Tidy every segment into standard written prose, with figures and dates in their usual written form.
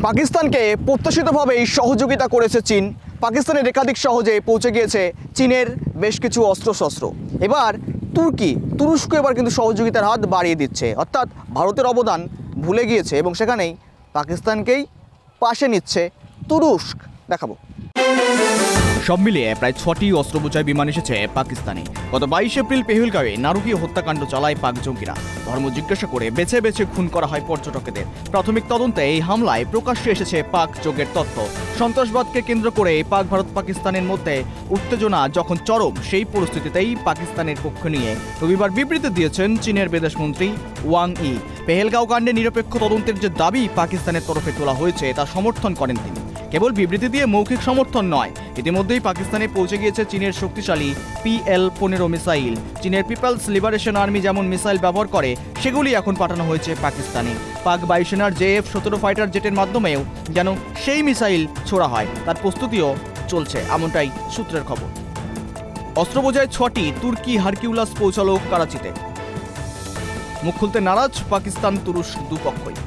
পাকিস্তানকে প্রত্যাশিতভাবেই সহযোগিতা করেছে চীন। পাকিস্তানের একাধিক সহজে পৌঁছে গিয়েছে চীনের বেশ কিছু অস্ত্রশস্ত্র। এবার তুরস্ক এবার কিন্তু সহযোগিতার হাত বাড়িয়ে দিচ্ছে, অর্থাৎ ভারতের অবদান ভুলে গিয়েছে এবং সেখানেই পাকিস্তানকেই পাশে নিচ্ছে তুরস্ক। দেখাবো। সব মিলিয়ে প্রায় 6টি অস্ত্রবোঝাই বিমান এসেছে পাকিস্তানে। গত 22 এপ্রিল পেহেলগাঁওয়ে নারকীয় হত্যাকাণ্ড চালায় পাক জঙ্গিরা। ধর্ম জিজ্ঞাসা করে বেছে বেছে খুন করা হয় পর্যটকদের। প্রাথমিক তদন্তে এই হামলায় প্রকাশ্যে এসেছে পাক যোগের তথ্য। সন্ত্রাসবাদকে কেন্দ্র করে পাক ভারত পাকিস্তানের মধ্যে উত্তেজনা যখন চরম, সেই পরিস্থিতিতেই পাকিস্তানের পক্ষ নিয়ে রবিবার বিবৃতি দিয়েছেন চীনের বিদেশমন্ত্রী ওয়াং ই। পেহেলগাঁও কাণ্ডে নিরপেক্ষ তদন্তের যে দাবি পাকিস্তানের তরফে তোলা হয়েছে তা সমর্থন করেন তিনি। কেবল বিবৃতি দিয়ে মৌখিক সমর্থন নয়, ইতিমধ্যেই পাকিস্তানে পৌঁছে গিয়েছে চীনের শক্তিশালী PL-15 মিসাইল। চীনের পিপলস লিবারেশন আর্মি যেমন মিসাইল ব্যবহার করে, সেগুলি এখন পাঠানো হয়েছে পাকিস্তানে। পাক বায়ুসেনার JF-17 ফাইটার জেটের মাধ্যমেও যেন সেই মিসাইল ছোড়া হয়, তার প্রস্তুতিও চলছে, এমনটাই সূত্রের খবর। অস্ত্রবোঝাই 6টি তুর্কি হারকিউলাস পৌঁছালো করাচিতে। মুখ খুলতে নারাজ পাকিস্তান তুরস্ক দুপক্ষই।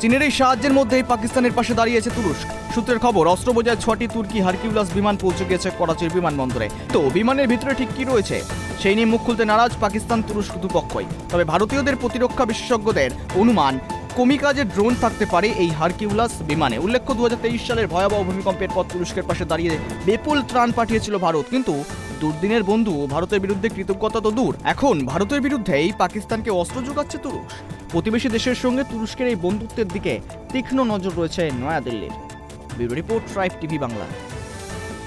চীনের এই সাহায্যের মধ্যেই পাকিস্তানের পাশে দাঁড়িয়েছে তুরস্ক। সূত্রের খবর, অস্ত্রবোঝাই 6টি তুর্কি হারকিউলাস বিমান পৌঁছে গিয়েছে করাচির বিমানবন্দরে। তো বিমানের ভিতরে ঠিক কি রয়েছে সেই নিয়ে মুখ খুলতে নারাজ পাকিস্তান তুরস্ক দুপক্ষই। তবে ভারতীয়দের প্রতিরক্ষা বিশেষজ্ঞদের অনুমান, কমিকাজের ড্রোন থাকতে পারে এই হারকিউলাস বিমানে। উল্লেখ্য, 2023 সালের ভয়াবহ ভূমিকম্পের পর তুরস্কের পাশে দাঁড়িয়ে বিপুল ত্রাণ পাঠিয়েছিল ভারত। কিন্তু দুর্দিনের বন্ধু ভারতের বিরুদ্ধে কৃতজ্ঞতা তো দূর, এখন ভারতের বিরুদ্ধেই পাকিস্তানকে অস্ত্র যোগাচ্ছে তুরস্ক। প্রতিবেশী দেশের সঙ্গে তুরস্কের এই বন্ধুত্বের দিকে তীক্ষ্ণ নজর রয়েছে নয়াদিল্লির। Bureau report, Tribe TV Bangla.